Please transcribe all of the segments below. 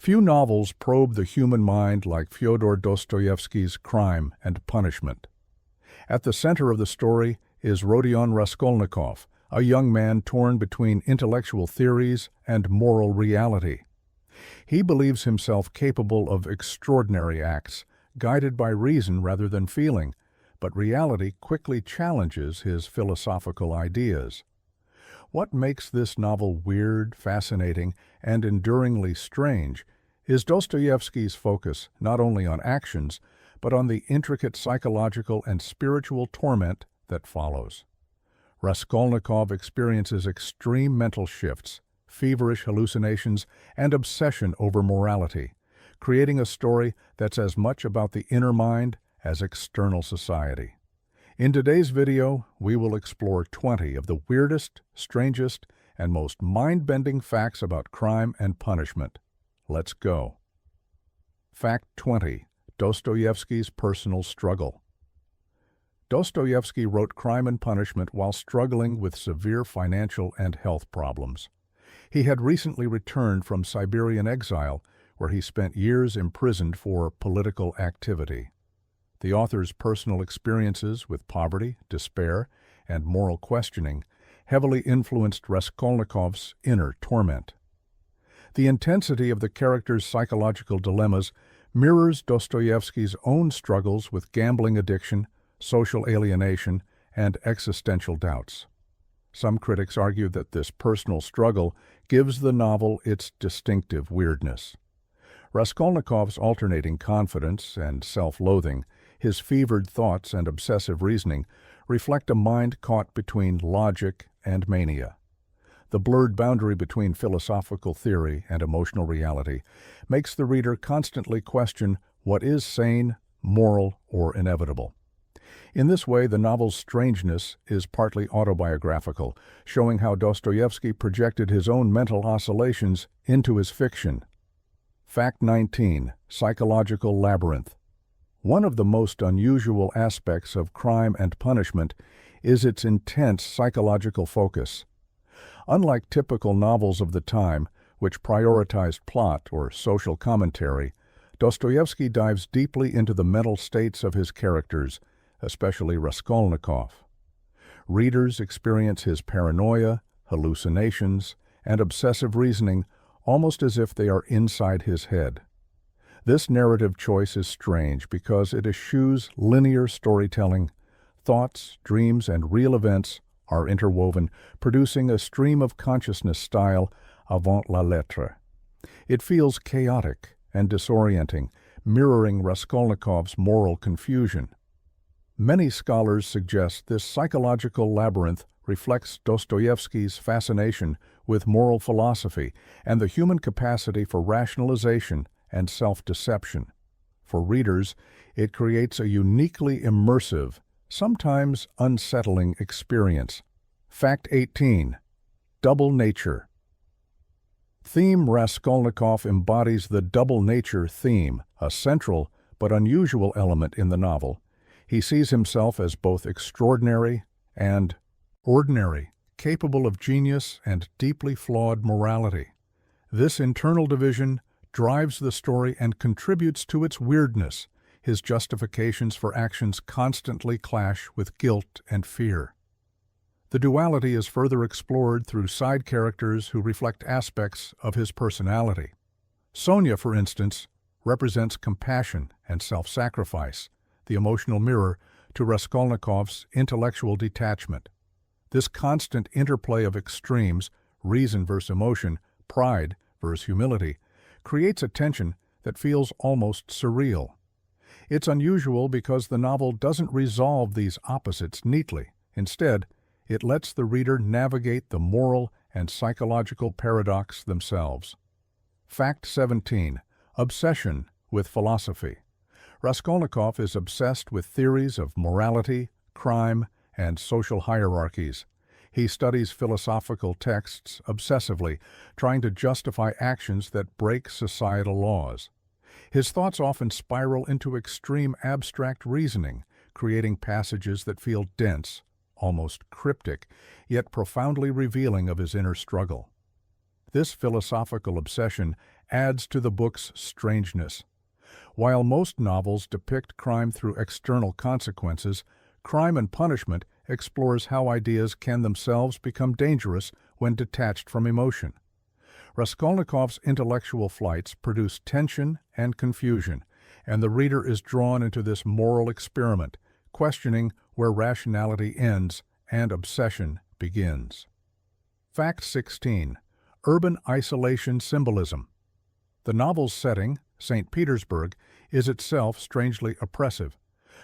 Few novels probe the human mind like Fyodor Dostoevsky's Crime and Punishment. At the center of the story is Rodion Raskolnikov, a young man torn between intellectual theories and moral reality. He believes himself capable of extraordinary acts, guided by reason rather than feeling, but reality quickly challenges his philosophical ideas. What makes this novel weird, fascinating, and enduringly strange is Dostoevsky's focus not only on actions, but on the intricate psychological and spiritual torment that follows. Raskolnikov experiences extreme mental shifts, feverish hallucinations, and obsession over morality, creating a story that's as much about the inner mind as external society. In today's video, we will explore 20 of the weirdest, strangest, and most mind-bending facts about crime and punishment. Let's go. Fact 20. Dostoevsky's personal struggle. Dostoevsky wrote Crime and Punishment while struggling with severe financial and health problems. He had recently returned from Siberian exile, where he spent years imprisoned for political activity. The author's personal experiences with poverty, despair, and moral questioning heavily influenced Raskolnikov's inner torment. The intensity of the character's psychological dilemmas mirrors Dostoevsky's own struggles with gambling addiction, social alienation, and existential doubts. Some critics argue that this personal struggle gives the novel its distinctive weirdness. Raskolnikov's alternating confidence and self-loathing, his fevered thoughts and obsessive reasoning, reflect a mind caught between logic and mania. The blurred boundary between philosophical theory and emotional reality makes the reader constantly question what is sane, moral, or inevitable. In this way, the novel's strangeness is partly autobiographical, showing how Dostoevsky projected his own mental oscillations into his fiction. Fact 19. Psychological labyrinth. One of the most unusual aspects of Crime and Punishment is its intense psychological focus. Unlike typical novels of the time, which prioritized plot or social commentary, Dostoevsky dives deeply into the mental states of his characters, especially Raskolnikov. Readers experience his paranoia, hallucinations, and obsessive reasoning almost as if they are inside his head. This narrative choice is strange because it eschews linear storytelling. Thoughts, dreams, and real events are interwoven, producing a stream of consciousness style avant la lettre. It feels chaotic and disorienting, mirroring Raskolnikov's moral confusion. Many scholars suggest this psychological labyrinth reflects Dostoevsky's fascination with moral philosophy and the human capacity for rationalization and self-deception. For readers, it creates a uniquely immersive, sometimes unsettling experience. Fact 18. Double nature. Theme. Raskolnikov embodies the double nature theme, a central but unusual element in the novel. He sees himself as both extraordinary and ordinary, capable of genius and deeply flawed morality. This internal division drives the story and contributes to its weirdness. His justifications for actions constantly clash with guilt and fear. The duality is further explored through side characters who reflect aspects of his personality. Sonia, for instance, represents compassion and self-sacrifice, the emotional mirror to Raskolnikov's intellectual detachment. This constant interplay of extremes, reason versus emotion, pride versus humility, creates a tension that feels almost surreal. It's unusual because the novel doesn't resolve these opposites neatly. Instead, it lets the reader navigate the moral and psychological paradox themselves. Fact 17. Obsession with philosophy. Raskolnikov is obsessed with theories of morality, crime, and social hierarchies. He studies philosophical texts obsessively, trying to justify actions that break societal laws. His thoughts often spiral into extreme abstract reasoning, creating passages that feel dense, almost cryptic, yet profoundly revealing of his inner struggle. This philosophical obsession adds to the book's strangeness. While most novels depict crime through external consequences, Crime and Punishment explores how ideas can themselves become dangerous when detached from emotion. Raskolnikov's intellectual flights produce tension and confusion, and the reader is drawn into this moral experiment, questioning where rationality ends and obsession begins. Fact 16. Urban isolation symbolism. The novel's setting, St. Petersburg, is itself strangely oppressive.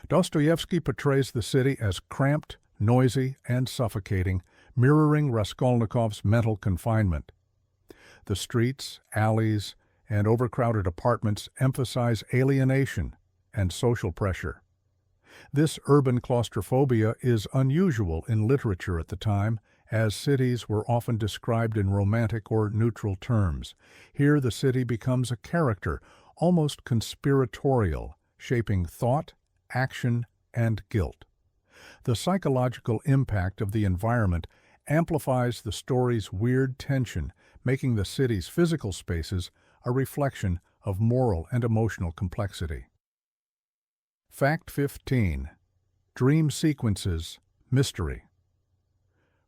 Dostoevsky portrays the city as cramped, noisy, and suffocating, mirroring Raskolnikov's mental confinement. The streets, alleys, and overcrowded apartments emphasize alienation and social pressure. This urban claustrophobia is unusual in literature at the time, as cities were often described in romantic or neutral terms. Here the city becomes a character, almost conspiratorial, shaping thought, action, and guilt. The psychological impact of the environment amplifies the story's weird tension, making the city's physical spaces a reflection of moral and emotional complexity. Fact 15. Dream sequences, mystery.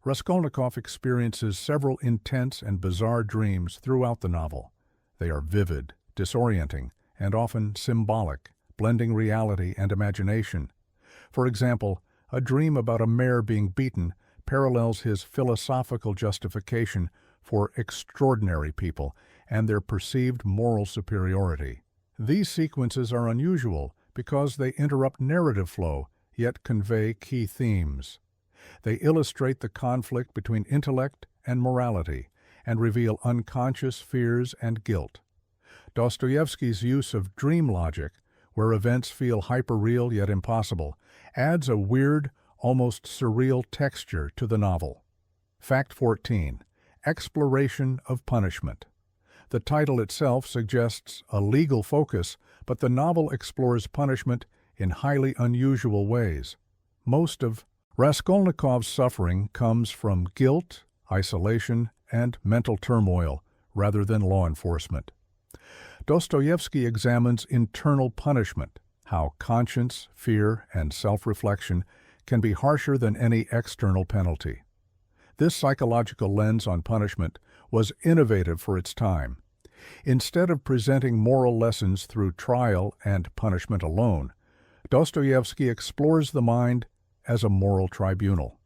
Raskolnikov experiences several intense and bizarre dreams throughout the novel. They are vivid, disorienting, and often symbolic, blending reality and imagination. For example, a dream about a mayor being beaten parallels his philosophical justification for extraordinary people and their perceived moral superiority. These sequences are unusual because they interrupt narrative flow, yet convey key themes. They illustrate the conflict between intellect and morality, and reveal unconscious fears and guilt. Dostoevsky's use of dream logic, where events feel hyperreal yet impossible, adds a weird, almost surreal texture to the novel. Fact 14. Exploration of punishment. The title itself suggests a legal focus, but the novel explores punishment in highly unusual ways. Most of Raskolnikov's suffering comes from guilt, isolation, and mental turmoil, rather than law enforcement. Dostoevsky examines internal punishment, how conscience, fear, and self-reflection can be harsher than any external penalty. This psychological lens on punishment was innovative for its time. Instead of presenting moral lessons through trial and punishment alone, Dostoevsky explores the mind as a moral tribunal.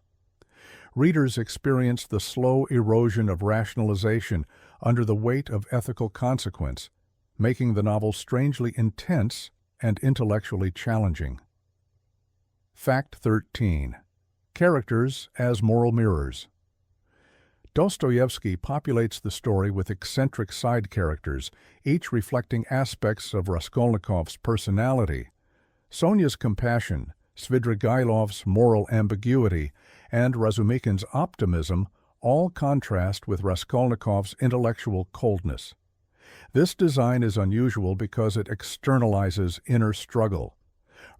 Readers experience the slow erosion of rationalization under the weight of ethical consequence, making the novel strangely intense and intellectually challenging. Fact 13. Characters as moral mirrors. Dostoevsky populates the story with eccentric side characters, each reflecting aspects of Raskolnikov's personality. Sonia's compassion, Svidrigailov's moral ambiguity, and Razumikin's optimism all contrast with Raskolnikov's intellectual coldness. This design is unusual because it externalizes inner struggle.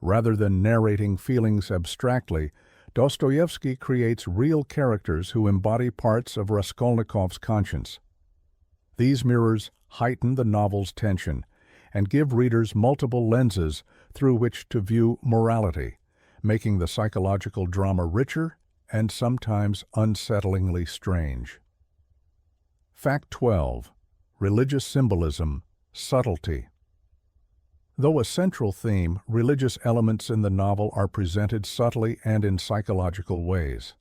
Rather than narrating feelings abstractly, Dostoevsky creates real characters who embody parts of Raskolnikov's conscience. These mirrors heighten the novel's tension and give readers multiple lenses through which to view morality, making the psychological drama richer and sometimes unsettlingly strange. Fact 12. Religious symbolism, subtlety. Though a central theme, religious elements in the novel are presented subtly and in psychological ways.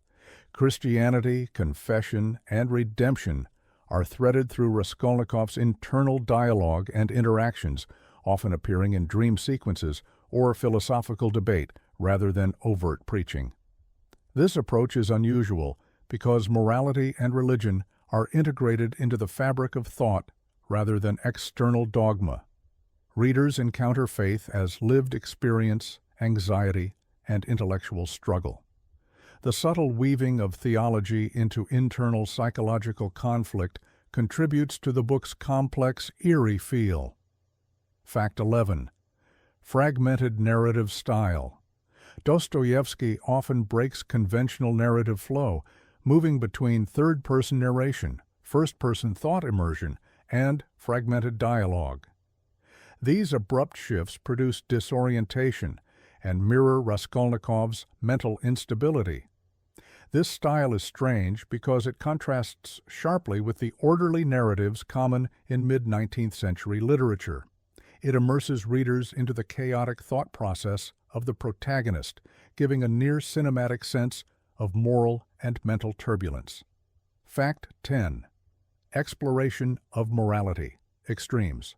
Christianity, confession, and redemption are threaded through Raskolnikov's internal dialogue and interactions, often appearing in dream sequences or philosophical debate rather than overt preaching. This approach is unusual because morality and religion are integrated into the fabric of thought rather than external dogma. Readers encounter faith as lived experience, anxiety, and intellectual struggle. The subtle weaving of theology into internal psychological conflict contributes to the book's complex, eerie feel. Fact 11. Fragmented narrative style. Dostoevsky often breaks conventional narrative flow, moving between third-person narration, first-person thought immersion, and fragmented dialogue. These abrupt shifts produce disorientation and mirror Raskolnikov's mental instability. This style is strange because it contrasts sharply with the orderly narratives common in mid-19th century literature. It immerses readers into the chaotic thought process of the protagonist, giving a near-cinematic sense of moral and mental turbulence. Fact 10. Exploration of morality. Extremes.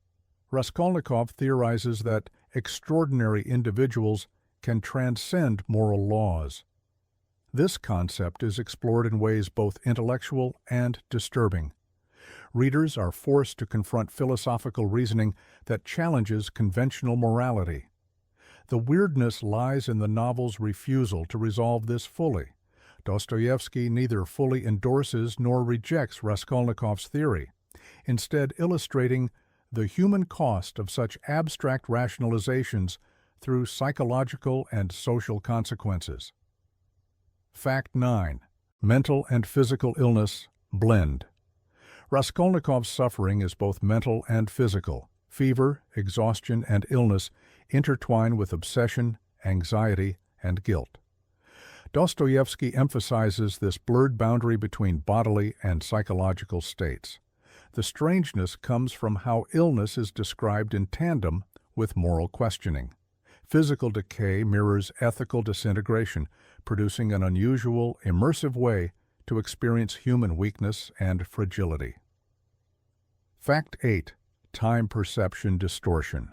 Raskolnikov theorizes that extraordinary individuals can transcend moral laws. This concept is explored in ways both intellectual and disturbing. Readers are forced to confront philosophical reasoning that challenges conventional morality. The weirdness lies in the novel's refusal to resolve this fully. Dostoevsky neither fully endorses nor rejects Raskolnikov's theory, instead illustrating the human cost of such abstract rationalizations through psychological and social consequences. Fact 9. Mental and physical illness blend. Raskolnikov's suffering is both mental and physical. Fever, exhaustion, and illness intertwine with obsession, anxiety, and guilt. Dostoevsky emphasizes this blurred boundary between bodily and psychological states. The strangeness comes from how illness is described in tandem with moral questioning. Physical decay mirrors ethical disintegration, producing an unusual, immersive way to experience human weakness and fragility. Fact 8. Time perception distortion.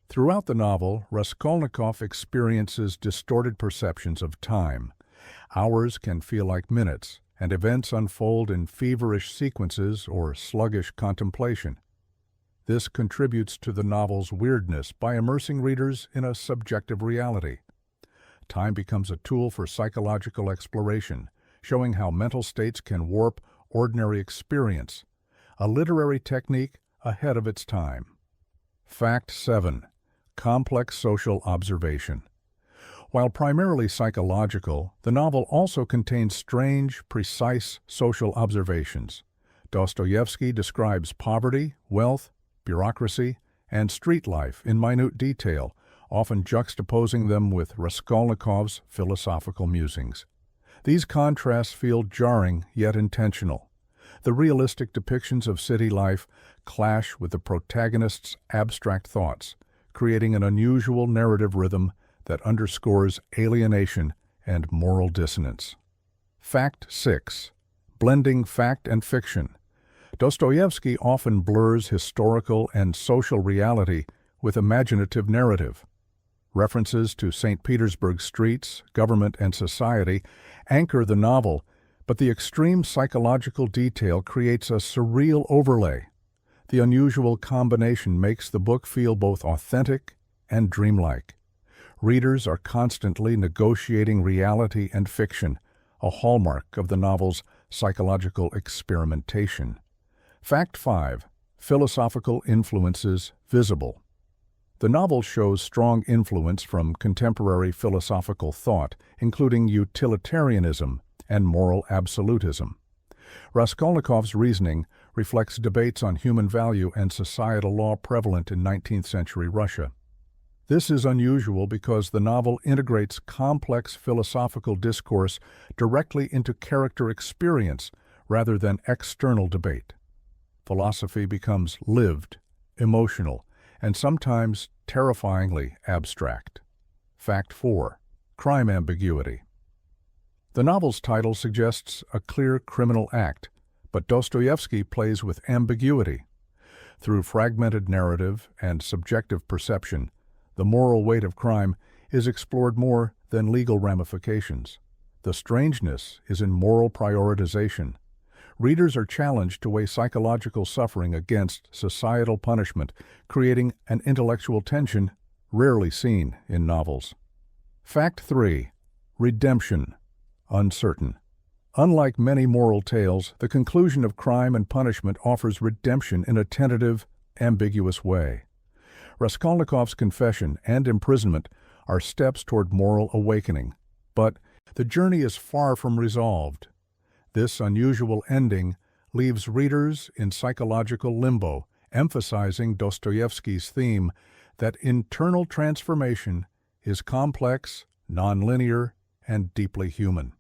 Throughout the novel, Raskolnikov experiences distorted perceptions of time. Hours can feel like minutes, and events unfold in feverish sequences or sluggish contemplation. This contributes to the novel's weirdness by immersing readers in a subjective reality. Time becomes a tool for psychological exploration, showing how mental states can warp ordinary experience, a literary technique ahead of its time. Fact 7. Complex social observation. While primarily psychological, the novel also contains strange, precise social observations. Dostoevsky describes poverty, wealth, bureaucracy, and street life in minute detail, often juxtaposing them with Raskolnikov's philosophical musings. These contrasts feel jarring yet intentional. The realistic depictions of city life clash with the protagonist's abstract thoughts, creating an unusual narrative rhythm that underscores alienation and moral dissonance. Fact 6. Blending fact and fiction. Dostoevsky often blurs historical and social reality with imaginative narrative. References to St. Petersburg streets, government, and society anchor the novel, but the extreme psychological detail creates a surreal overlay. The unusual combination makes the book feel both authentic and dreamlike. Readers are constantly negotiating reality and fiction, a hallmark of the novel's psychological experimentation. Fact 5. Philosophical influences visible. The novel shows strong influence from contemporary philosophical thought, including utilitarianism and moral absolutism. Raskolnikov's reasoning reflects debates on human value and societal law prevalent in 19th century Russia. This is unusual because the novel integrates complex philosophical discourse directly into character experience rather than external debate. Philosophy becomes lived, emotional, and sometimes terrifyingly abstract. Fact 4. Crime ambiguity. The novel's title suggests a clear criminal act, but Dostoevsky plays with ambiguity. Through fragmented narrative and subjective perception, the moral weight of crime is explored more than legal ramifications. The strangeness is in moral prioritization. Readers are challenged to weigh psychological suffering against societal punishment, creating an intellectual tension rarely seen in novels. Fact 3. Redemption. Uncertain. Unlike many moral tales, the conclusion of crime and punishment offers redemption in a tentative, ambiguous way. Raskolnikov's confession and imprisonment are steps toward moral awakening, but the journey is far from resolved. This unusual ending leaves readers in psychological limbo, emphasizing Dostoevsky's theme that internal transformation is complex, nonlinear, and deeply human.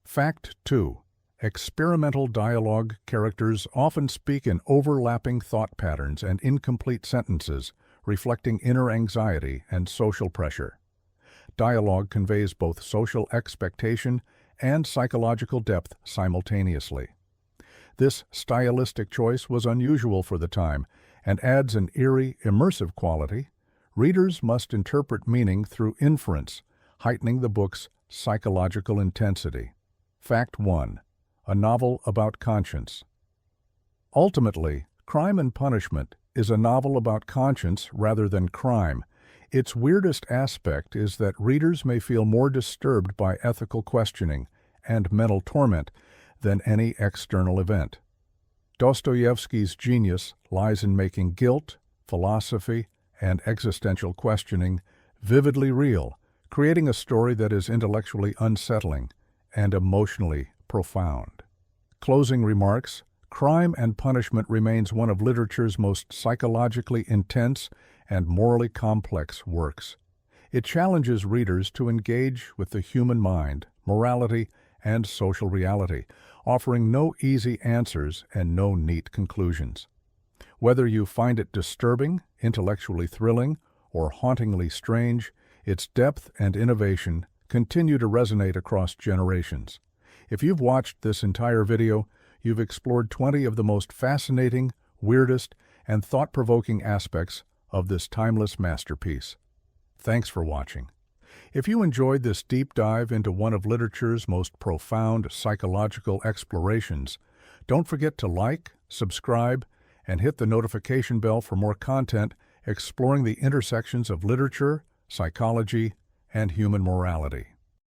Fact 2. Experimental dialogue characters often speak in overlapping thought patterns and incomplete sentences, reflecting inner anxiety and social pressure. Dialogue conveys both social expectation and psychological depth simultaneously. This stylistic choice was unusual for the time and adds an eerie, immersive quality. Readers must interpret meaning through inference, heightening the book's psychological intensity. Fact 1. A novel about conscience. Ultimately, Crime and Punishment is a novel about conscience rather than crime. Its weirdest aspect is that readers may feel more disturbed by ethical questioning and mental torment than any external event. Dostoevsky's genius lies in making guilt, philosophy, and existential questioning vividly real, creating a story that is intellectually unsettling and emotionally profound. Closing remarks. Crime and Punishment remains one of literature's most psychologically intense and morally complex works. It challenges readers to engage with the human mind, morality, and social reality, offering no easy answers and no neat conclusions. Whether you find it disturbing, intellectually thrilling, or hauntingly strange, its depth and innovation continue to resonate across generations. If you've watched this entire video, you've explored 20 of the most fascinating, weirdest, and thought-provoking aspects of this timeless masterpiece. Thanks for watching. If you enjoyed this deep dive into one of literature's most profound psychological explorations, don't forget to like, subscribe, and hit the notification bell for more content exploring the intersections of literature, psychology, and human morality.